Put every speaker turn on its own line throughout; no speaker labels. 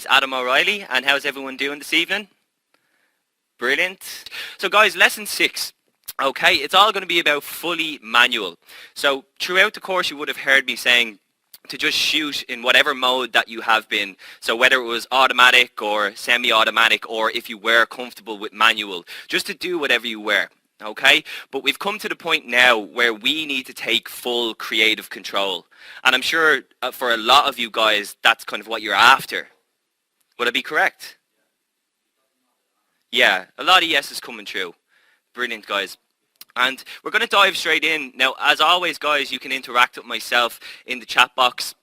guys, Adam O'Reilly, and how's everyone doing this evening? Brilliant. So guys, lesson 6. Okay, it's all going to be about fully manual. So throughout the course you would have heard me saying to just shoot in whatever mode that you have been. So whether it was automatic or semi-automatic, or if you were comfortable with manual, just to do whatever you were. Okay, but we've come to the point now where we need to take full creative control. And I'm sure for a lot of you guys, that's kind of what you're after. Would I be correct? Yeah, a lot of yeses coming through. Brilliant, guys. And we're going to dive straight in. Now, as always, guys, you can interact with myself in the chat box.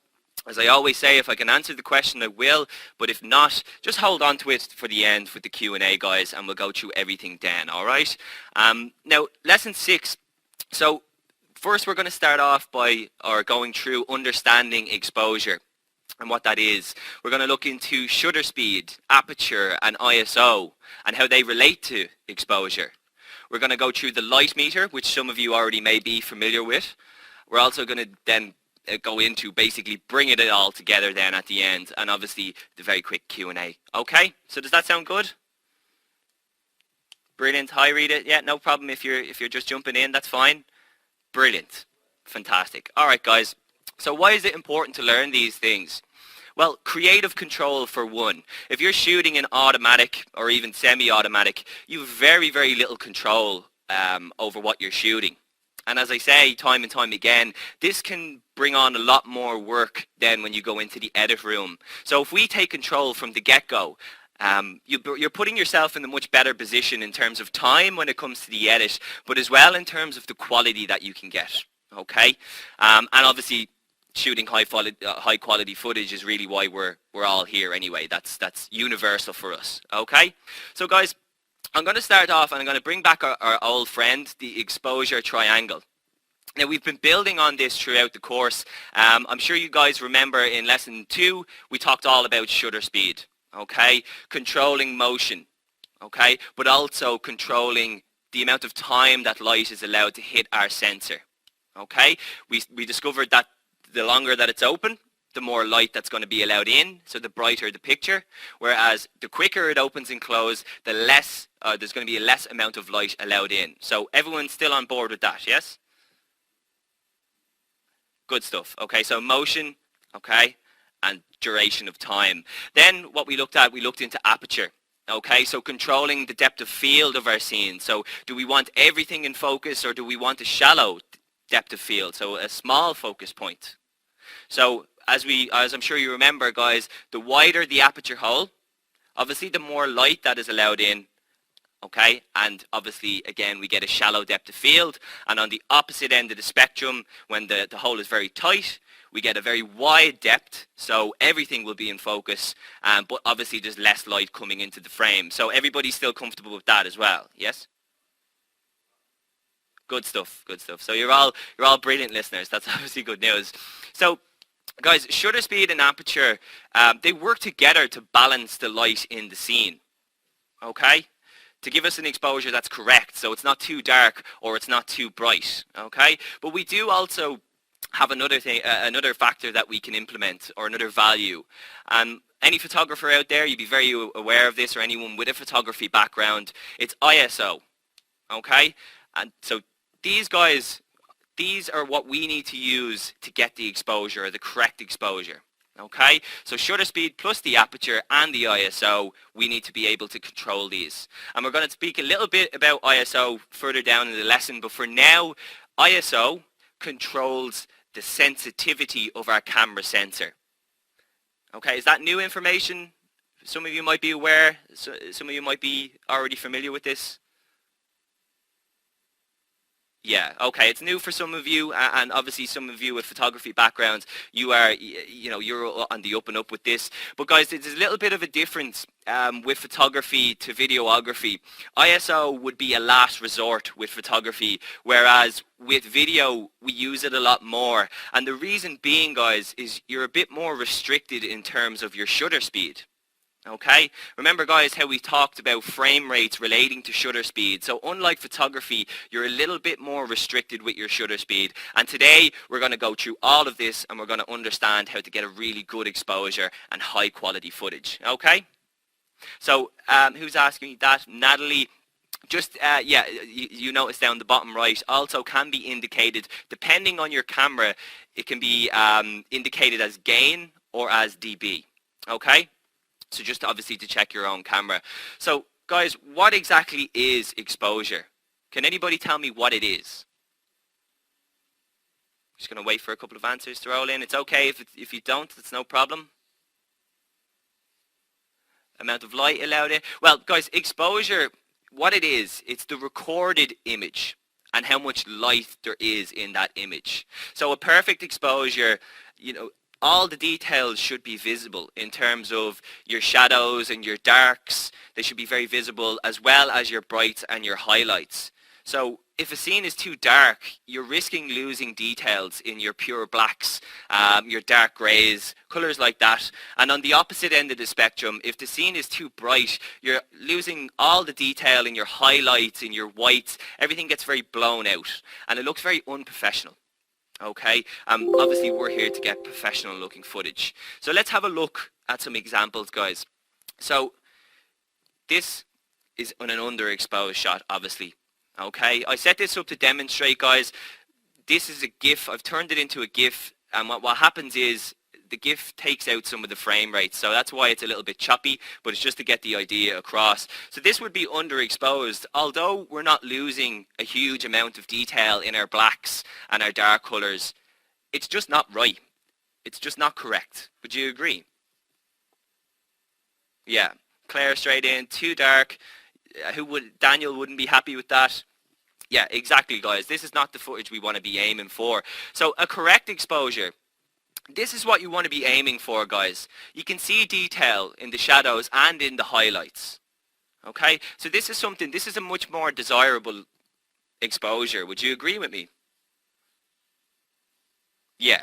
As I always say, if I can answer the question, I will. But if not, just hold on to it for the end with the Q&A, guys, and we'll go through everything then, all right? Now, lesson 6. So, first we're going to start off by going through understanding exposure and what that is. We're going to look into shutter speed, aperture, and ISO, and how they relate to exposure. We're going to go through the light meter, which some of you already may be familiar with. We're also going to then go into basically bringing it all together then at the end, and obviously the very quick Q&A. Okay, so does that sound good? Brilliant. Hi Rita. Yeah, no problem if you're just jumping in, that's fine. Brilliant. Fantastic. All right, guys. So why is it important to learn these things? Well, creative control for one. If you're shooting in automatic or even semi-automatic, you have very, very little control over what you're shooting. And as I say time and time again, this can bring on a lot more work than when you go into the edit room. So if we take control from the get-go, you're putting yourself in a much better position in terms of time when it comes to the edit, but as well in terms of the quality that you can get. Okay, and obviously shooting high quality footage is really why we're all here anyway. That's universal for us. Okay, so guys, I'm going to start off and I'm going to bring back our old friend, the exposure triangle. Now, we've been building on this throughout the course. I'm sure you guys remember in lesson 2 we talked all about shutter speed, okay, controlling motion, okay, but also controlling the amount of time that light is allowed to hit our sensor. Okay, we discovered that the longer that it's open, the more light that's going to be allowed in, so the brighter the picture, whereas the quicker it opens and closes, the less there's going to be a less amount of light allowed in. So everyone's still on board with that, yes? Good stuff. Okay, so motion, okay, and duration of time. Then what we looked into aperture. Okay, so controlling the depth of field of our scene. So do we want everything in focus, or do we want a shallow depth of field, so a small focus point? So as I'm sure you remember, guys, the wider the aperture hole, obviously the more light that is allowed in, okay, and obviously again we get a shallow depth of field. And on the opposite end of the spectrum, when the hole is very tight, we get a very wide depth, so everything will be in focus, but obviously there's less light coming into the frame. So everybody's still comfortable with that as well, yes? Good stuff, good stuff. So you're all brilliant listeners. That's obviously good news. So guys, shutter speed and aperture, they work together to balance the light in the scene, okay, to give us an exposure that's correct, so it's not too dark or it's not too bright, okay. But we do also have another thing, another factor that we can implement, or another value. Any photographer out there, you'd be very aware of this, or anyone with a photography background, it's ISO, okay. And so these guys, these are what we need to use to get the exposure, the correct exposure. Okay, so shutter speed plus the aperture and the ISO, we need to be able to control these. And we're going to speak a little bit about ISO further down in the lesson, but for now, ISO controls the sensitivity of our camera sensor. Okay, is that new information? Some of you might be aware, some of you might be already familiar with this. Yeah, okay, it's new for some of you, and obviously some of you with photography backgrounds, you're on the up and up with this. But guys, there's a little bit of a difference with photography to videography. ISO would be a last resort with photography, whereas with video, we use it a lot more. And the reason being, guys, is you're a bit more restricted in terms of your shutter speed. Okay, remember guys how we talked about frame rates relating to shutter speed. So unlike photography, you're a little bit more restricted with your shutter speed. And today we're going to go through all of this and we're going to understand how to get a really good exposure and high quality footage. Okay, so who's asking me that? Natalie. Just, yeah, you notice down the bottom right, also can be indicated, depending on your camera, it can be indicated as gain or as dB. Okay? So just obviously to check your own camera. So guys, what exactly is exposure? Can anybody tell me what it is? Just going to wait for a couple of answers to roll in. It's okay if you don't, it's no problem. Amount of light allowed in. Well, guys, exposure, what it is, it's the recorded image and how much light there is in that image. So a perfect exposure, you know, all the details should be visible in terms of your shadows and your darks. They should be very visible, as well as your brights and your highlights. So if a scene is too dark, you're risking losing details in your pure blacks, your dark greys, colours like that. And on the opposite end of the spectrum, if the scene is too bright, you're losing all the detail in your highlights, in your whites. Everything gets very blown out and it looks very unprofessional. Okay, obviously we're here to get professional looking footage. So let's have a look at some examples, guys. So this is an underexposed shot, obviously. Okay, I set this up to demonstrate, guys. This is a GIF. I've turned it into a GIF, and what happens is the GIF takes out some of the frame rates, so that's why it's a little bit choppy, but it's just to get the idea across. So this would be underexposed, although we're not losing a huge amount of detail in our blacks and our dark colours. It's just not right. It's just not correct. Would you agree? Yeah, Claire straight in, too dark. Daniel wouldn't be happy with that. Yeah, exactly, guys. This is not the footage we want to be aiming for. So a correct exposure, this is what you want to be aiming for, guys. You can see detail in the shadows and in the highlights. Okay, so this is a much more desirable exposure. Would you agree with me? Yeah.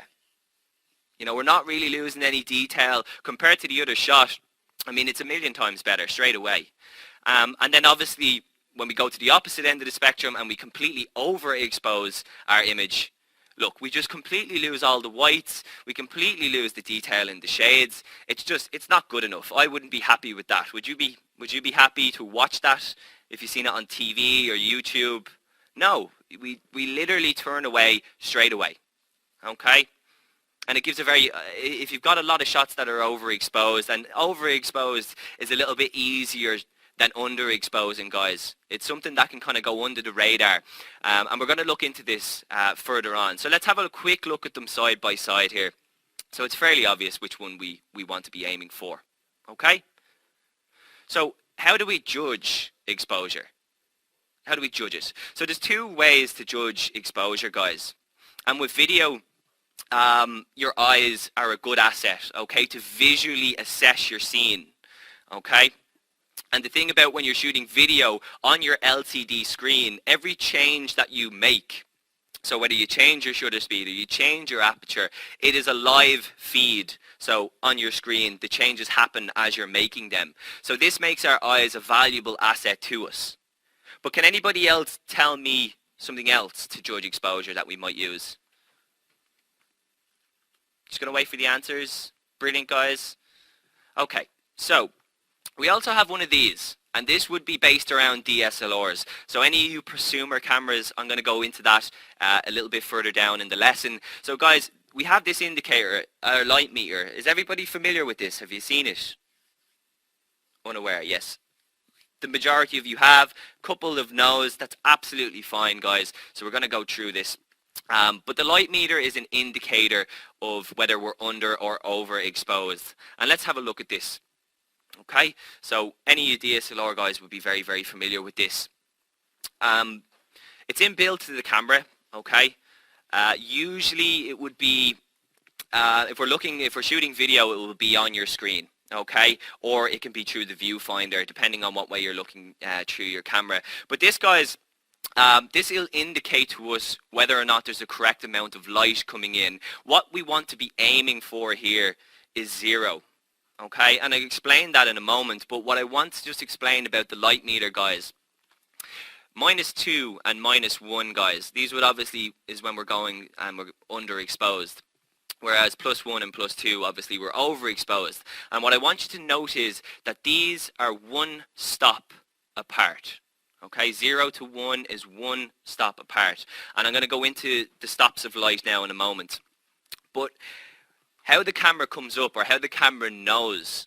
You know, we're not really losing any detail compared to the other shot. I mean, it's a million times better straight away. And then obviously, when we go to the opposite end of the spectrum and we completely overexpose our image, look, we just completely lose all the whites. We completely lose the detail in the shades. It's not good enough. I wouldn't be happy with that. Would you be happy to watch that if you've seen it on TV or YouTube? No, we literally turn away straight away. Okay? And it gives a very, if you've got a lot of shots that are overexposed, and overexposed is a little bit easier than underexposing, guys. It's something that can kind of go under the radar. And we're going to look into this further on. So let's have a quick look at them side by side here. So it's fairly obvious which one we want to be aiming for. Okay? So how do we judge exposure? How do we judge it? So there's two ways to judge exposure, guys. And with video, your eyes are a good asset, okay, to visually assess your scene, okay? And the thing about when you're shooting video on your LCD screen, every change that you make, so whether you change your shutter speed or you change your aperture, it is a live feed. So on your screen, the changes happen as you're making them. So this makes our eyes a valuable asset to us. But can anybody else tell me something else to judge exposure that we might use? Just going to wait for the answers. Brilliant, guys. Okay, so we also have one of these, and this would be based around DSLRs. So any of you prosumer cameras, I'm going to go into that a little bit further down in the lesson. So guys, we have this indicator, our light meter. Is everybody familiar with this? Have you seen it? Unaware, yes. The majority of you have. Couple of no's. That's absolutely fine, guys. So we're going to go through this. But the light meter is an indicator of whether we're under or overexposed. And let's have a look at this. Okay, so any of you DSLR guys would be very, very familiar with this. It's inbuilt to the camera, okay? Usually it would be, if we're shooting video, it will be on your screen, okay? Or it can be through the viewfinder, depending on what way you're looking through your camera. But this, guys, this will indicate to us whether or not there's a correct amount of light coming in. What we want to be aiming for here is 0. Okay, and I'll explain that in a moment, but what I want to just explain about the light meter, guys, -2 and -1, guys, these would obviously is when we're going and we're underexposed. Whereas +1 and +2, obviously, we're overexposed. And what I want you to note is that these are one stop apart. Okay, 0 to 1 is one stop apart. And I'm going to go into the stops of light now in a moment. But how the camera comes up, or how the camera knows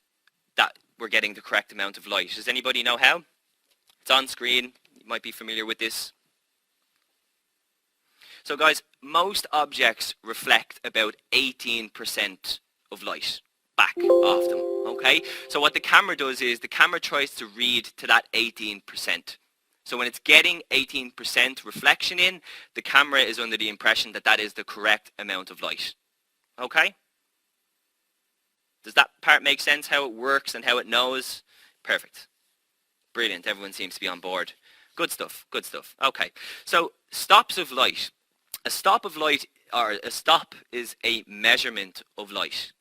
that we're getting the correct amount of light. Does anybody know how? It's on screen. You might be familiar with this. So guys, most objects reflect about 18% of light back off them, okay? So what the camera does is the camera tries to read to that 18%. So when it's getting 18% reflection in, the camera is under the impression that that is the correct amount of light, okay? Does that part make sense, how it works and how it knows? Perfect. Brilliant, everyone seems to be on board. Good stuff, good stuff. Okay, so stops of light. A stop of light, or a stop, is a measurement of light.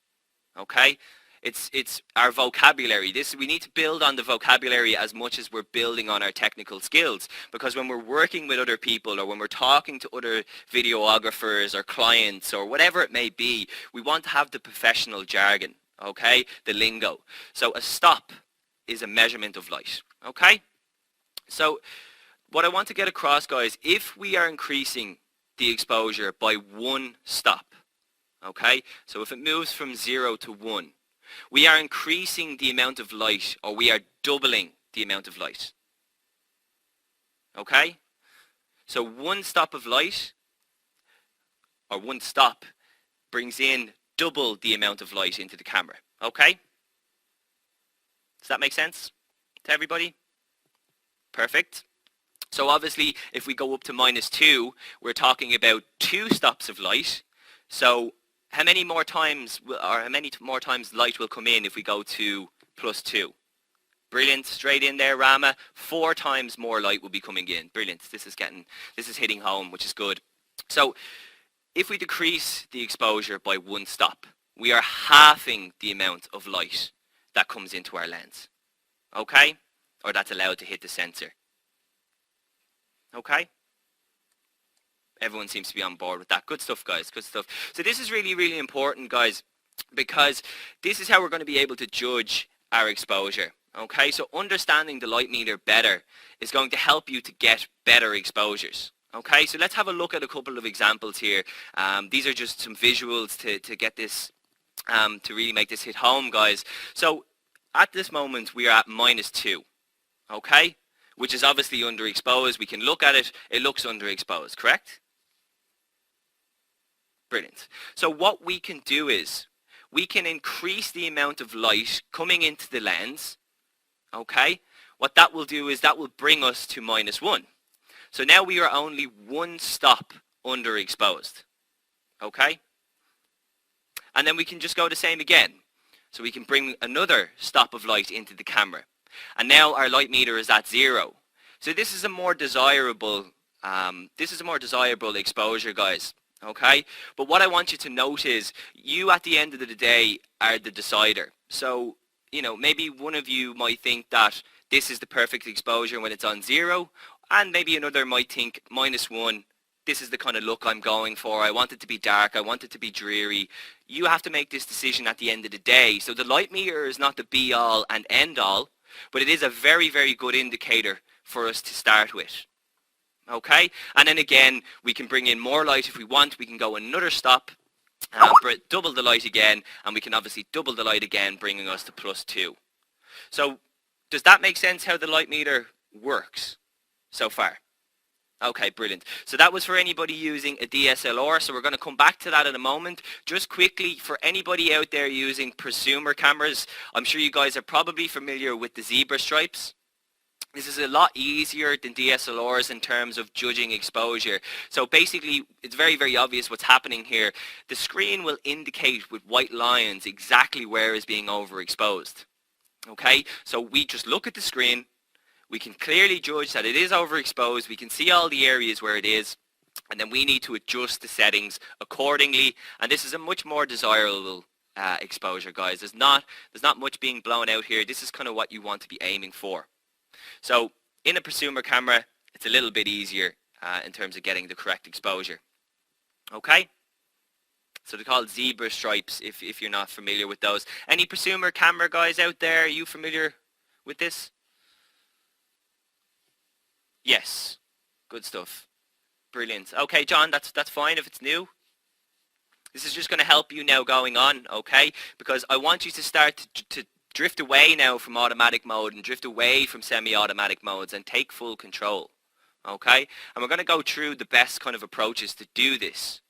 Okay? It's our vocabulary. We need to build on the vocabulary as much as we're building on our technical skills. Because when we're working with other people, or when we're talking to other videographers or clients or whatever it may be, we want to have the professional jargon. Okay? The lingo. So a stop is a measurement of light. Okay? So what I want to get across, guys, if we are increasing the exposure by one stop, okay, so if it moves from 0 to 1, we are increasing the amount of light, or we are doubling the amount of light, okay? So one stop of light, or one stop, brings in double the amount of light into the camera, okay? Does that make sense to everybody? Perfect. So obviously, if we go up to -2, we're talking about 2 stops of light. So how many more times, or how many more times light will come in if we go to +2? Brilliant, straight in there, Rama. 4 times more light will be coming in. Brilliant. This is hitting home, which is good. So if we decrease the exposure by one stop, we are halving the amount of light that comes into our lens. Okay? Or that's allowed to hit the sensor. Okay? Everyone seems to be on board with that. Good stuff, guys. Good stuff. So this is really, really important, guys, because this is how we're going to be able to judge our exposure. Okay? So understanding the light meter better is going to help you to get better exposures. Okay? So let's have a look at a couple of examples here. These are just some visuals to get this, to really make this hit home, guys. So at this moment, we are at -2. Okay? Which is obviously underexposed. We can look at it. It looks underexposed, correct? Brilliant. So what we can do is we can increase the amount of light coming into the lens. Okay? What that will do is that will bring us to -1. So now we are only one stop underexposed. Okay? And then we can just go the same again. So we can bring another stop of light into the camera. And now our light meter is at 0. So this is a more desirable exposure, guys. Okay? But what I want you to note is you at the end of the day are the decider. So, you know, maybe one of you might think that this is the perfect exposure when it's on 0, and maybe another might think -1, this is the kind of look I'm going for. I want it to be dark. I want it to be dreary. You have to make this decision at the end of the day. So the light meter is not the be all and end all, but it is a very, very good indicator for us to start with. Okay? And then again, we can bring in more light if we want. We can go another stop, double the light again, and we can obviously double the light again, bringing us to +2. So does that make sense how the light meter works so far? Okay, brilliant. So that was for anybody using a DSLR. So we're going to come back to that in a moment. Just quickly, for anybody out there using prosumer cameras, I'm sure you guys are probably familiar with the zebra stripes. This is a lot easier than DSLRs in terms of judging exposure. So basically, it's very, very obvious what's happening here. The screen will indicate with white lines exactly where is being overexposed. Okay, so we just look at the screen. We can clearly judge that it is overexposed. We can see all the areas where it is. And then we need to adjust the settings accordingly. And this is a much more desirable exposure, guys. There's not much being blown out here. This is kind of what you want to be aiming for. So in a prosumer camera, it's a little bit easier in terms of getting the correct exposure. Okay? So they're called zebra stripes if you're not familiar with those. Any prosumer camera guys out there, are you familiar with this? Yes. Good stuff. Brilliant. Okay, John, that's fine if it's new. This is just going to help you now going on, okay? Because I want you to start to drift away now from automatic mode and drift away from semi-automatic modes and take full control, okay? And we're going to go through the best kind of approaches to do this.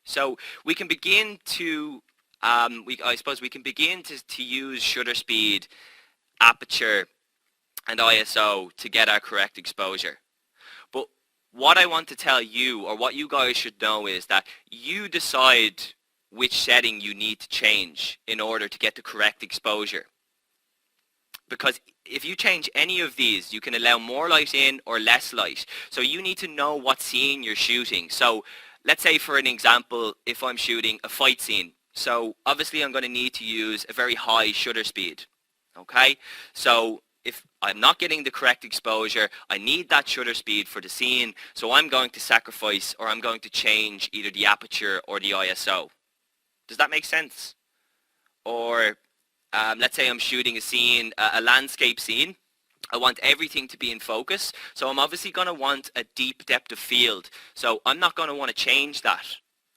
So we can begin to, I suppose we can begin to use shutter speed, aperture, and ISO to get our correct exposure. But what I want to tell you, or what you guys should know, is that you decide which setting you need to change in order to get the correct exposure. Because if you change any of these, you can allow more light in or less light. So you need to know what scene you're shooting. So let's say, for an example, if I'm shooting a fight scene, so obviously I'm going to need to use a very high shutter speed, okay? So if I'm not getting the correct exposure, I need that shutter speed for the scene, so I'm going to sacrifice, or I'm going to change either the aperture or the ISO. Does that make sense? Or let's say I'm shooting a scene, a landscape scene. I want everything to be in focus, so I'm obviously going to want a deep depth of field. So I'm not going to want to change that,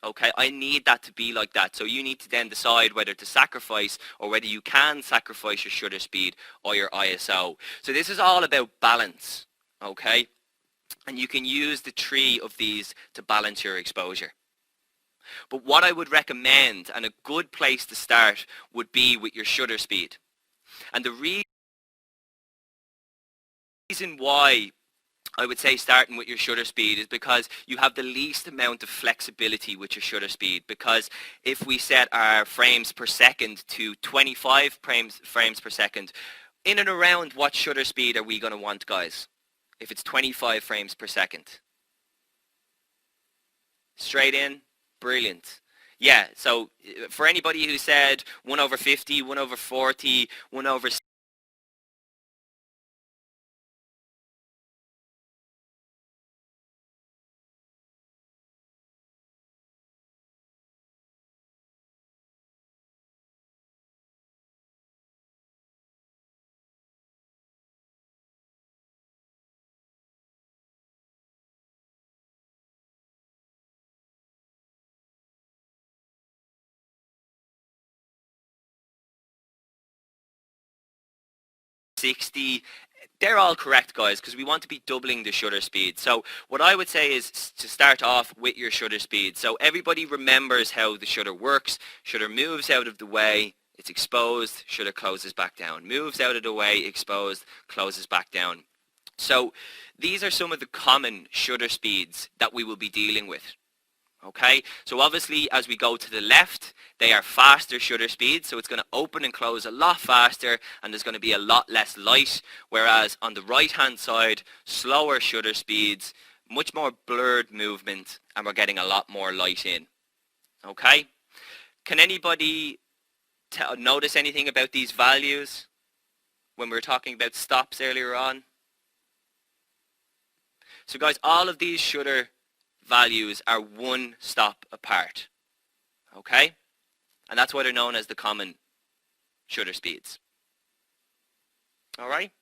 okay? I need that to be like that. So you need to then decide whether to sacrifice, or whether you can sacrifice your shutter speed or your ISO. So this is all about balance, okay? And you can use the three of these to balance your exposure. But what I would recommend, and a good place to start, would be with your shutter speed. And the reason why I would say starting with your shutter speed is because you have the least amount of flexibility with your shutter speed. Because if we set our frames per second to 25 frames per second, in and around what shutter speed are we going to want, guys? If it's 25 frames per second. Straight in? Brilliant. Yeah, so for anybody who said 1/50, 1/40, 1/... ...60, they're all correct, guys, because we want to be doubling the shutter speed. So what I would say is to start off with your shutter speed. So everybody remembers how the shutter works. Shutter moves out of the way, it's exposed, shutter closes back down. Moves out of the way, exposed, closes back down. So these are some of the common shutter speeds that we will be dealing with. Okay, so obviously as we go to the left, they are faster shutter speeds, so it's going to open and close a lot faster, and there's going to be a lot less light. Whereas on the right hand side, slower shutter speeds, much more blurred movement, and we're getting a lot more light in. Okay, can anybody notice anything about these values when we were talking about stops earlier on? So guys, all of these shutter values are one stop apart, okay? And that's why they're known as the common shutter speeds. All right?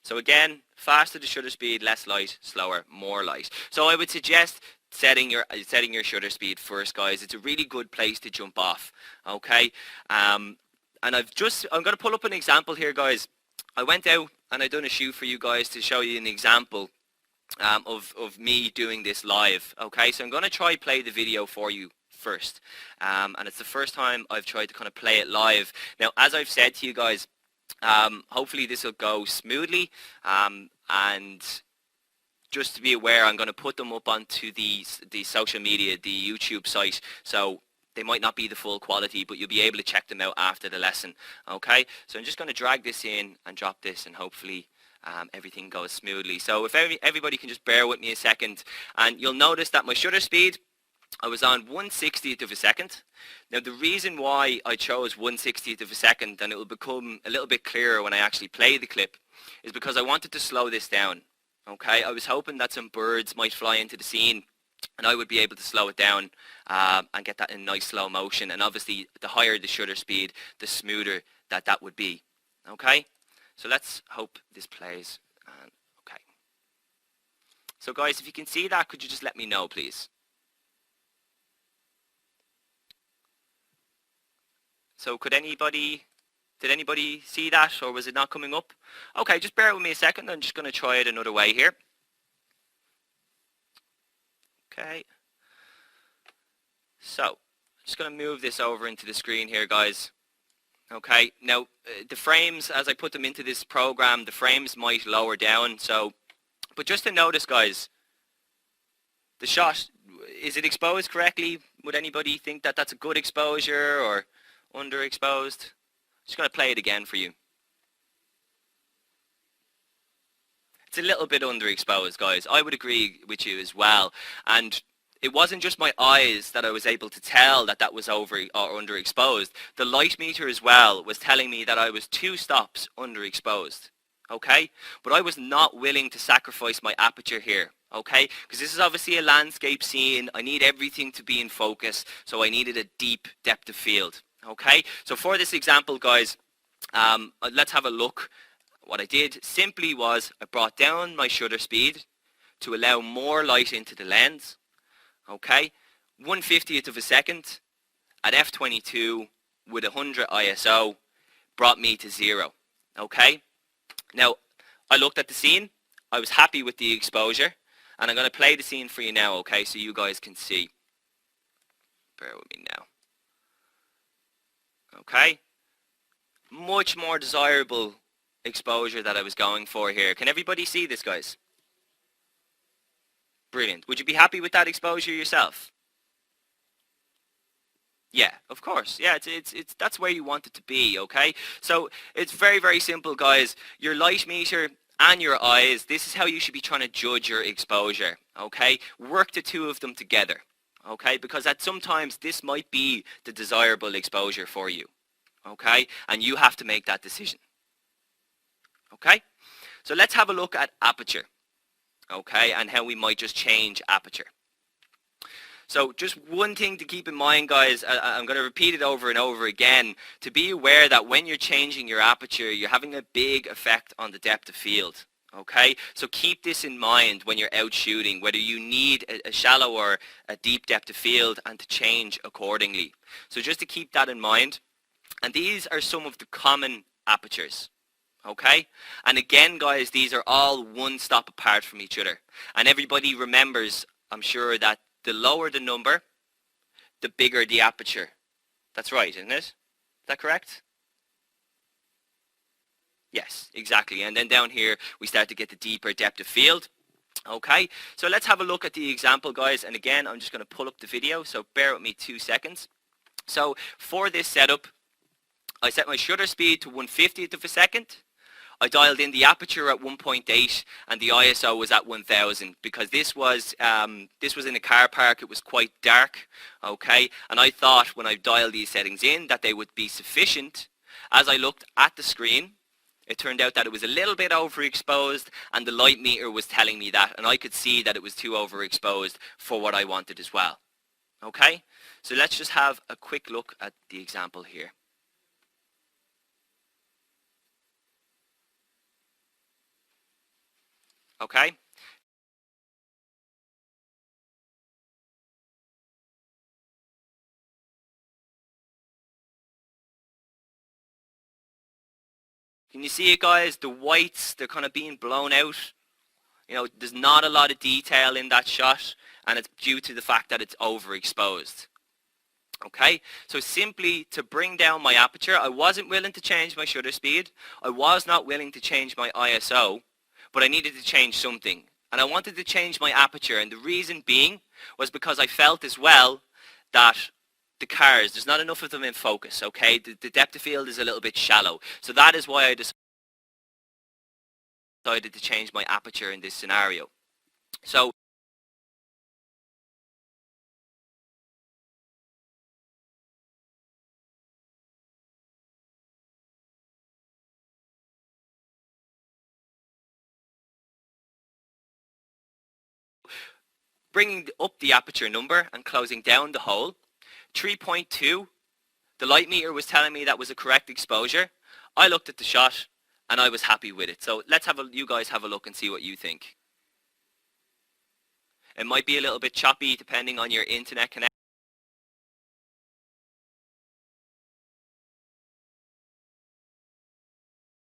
So again, faster the shutter speed, less light, slower, more light. So I would suggest setting your shutter speed first, guys. It's a really good place to jump off, okay? And I'm going to pull up an example here, guys. I went out and I done a shoot for you guys to show you an example of me doing this live. Okay, so I'm going to try play the video for you first, and it's the first time I've tried to kind of play it live. Now, as I've said to you guys, hopefully this will go smoothly, and just to be aware, I'm going to put them up onto the social media, the YouTube site, so they might not be the full quality, but you'll be able to check them out after the lesson. Okay, so I'm just going to drag this in and drop this, and hopefully everything goes smoothly. So if everybody can just bear with me a second, and you'll notice that my shutter speed I was on 1/60th of a second. Now the reason why I chose 1/60th of a second, and it will become a little bit clearer when I actually play the clip, is because I wanted to slow this down. Okay, I was hoping that some birds might fly into the scene and I would be able to slow it down and get that in nice slow motion. And obviously the higher the shutter speed, the smoother that would be. Okay, so let's hope this plays. Okay, so guys, if you can see that, could you just let me know, please? So did anybody see that, or was it not coming up? Okay, just bear with me a second. I'm just going to try it another way here. Okay. So, I'm just going to move this over into the screen here, guys. Okay, now the frames, as I put them into this program, the frames might lower down. So, but just to notice, guys, the shot, is it exposed correctly? Would anybody think that that's a good exposure or underexposed? Just going to play it again for you. It's a little bit underexposed, guys. I would agree with you as well. And it wasn't just my eyes that I was able to tell that was over or underexposed. The light meter as well was telling me that I was 2 stops underexposed. Okay? But I was not willing to sacrifice my aperture here. Okay? Because this is obviously a landscape scene. I need everything to be in focus. So I needed a deep depth of field. Okay? So for this example, guys, let's have a look. What I did simply was I brought down my shutter speed to allow more light into the lens. Okay, 1/50th of a second at f22 with 100 ISO brought me to 0. Okay, now I looked at the scene. I was happy with the exposure, and I'm going to play the scene for you now. Okay, so you guys can see. Bear with me now. Okay, much more desirable exposure that I was going for here. Can everybody see this, guys? Brilliant. Would you be happy with that exposure yourself? Yeah, of course. Yeah, it's that's where you want it to be, okay? So it's very, very simple, guys. Your light meter and your eyes, this is how you should be trying to judge your exposure, okay? Work the two of them together, okay? Because at sometimes this might be the desirable exposure for you, okay? And you have to make that decision, okay? So let's have a look at aperture. Okay, and how we might just change aperture. So just one thing to keep in mind, guys, I'm going to repeat it over and over again, to be aware that when you're changing your aperture, you're having a big effect on the depth of field. Okay, so keep this in mind when you're out shooting, whether you need a shallow or a deep depth of field, and to change accordingly. So just to keep that in mind, and these are some of the common apertures. Okay, and again, guys, these are all 1 stop apart from each other, and everybody remembers, I'm sure, that the lower the number, the bigger the aperture. That's right, isn't it? Is that correct? Yes, exactly. And then down here we start to get the deeper depth of field. Okay, so let's have a look at the example, guys, and again I'm just going to pull up the video, so bear with me 2 seconds. So for this setup, I set my shutter speed to 1/50th of a second. I dialed in the aperture at 1.8 and the ISO was at 1000 because this was in a car park. It was quite dark, okay, and I thought when I dialed these settings in that they would be sufficient. As I looked at the screen, it turned out that it was a little bit overexposed, and the light meter was telling me that, and I could see that it was too overexposed for what I wanted as well. Okay, so let's just have a quick look at the example here. Okay, can you see it, guys? The whites, they're kind of being blown out. You know, there's not a lot of detail in that shot, and it's due to the fact that it's overexposed. Okay, so simply to bring down my aperture, I wasn't willing to change my shutter speed. I was not willing to change my ISO, but I needed to change something. And I wanted to change my aperture, and the reason being was because I felt as well that the cars, there's not enough of them in focus, okay? The depth of field is a little bit shallow. So that is why I decided to change my aperture in this scenario. So bringing up the aperture number and closing down the hole. 3.2, the light meter was telling me that was a correct exposure. I looked at the shot and I was happy with it. So let's you guys have a look and see what you think. It might be a little bit choppy depending on your internet connection.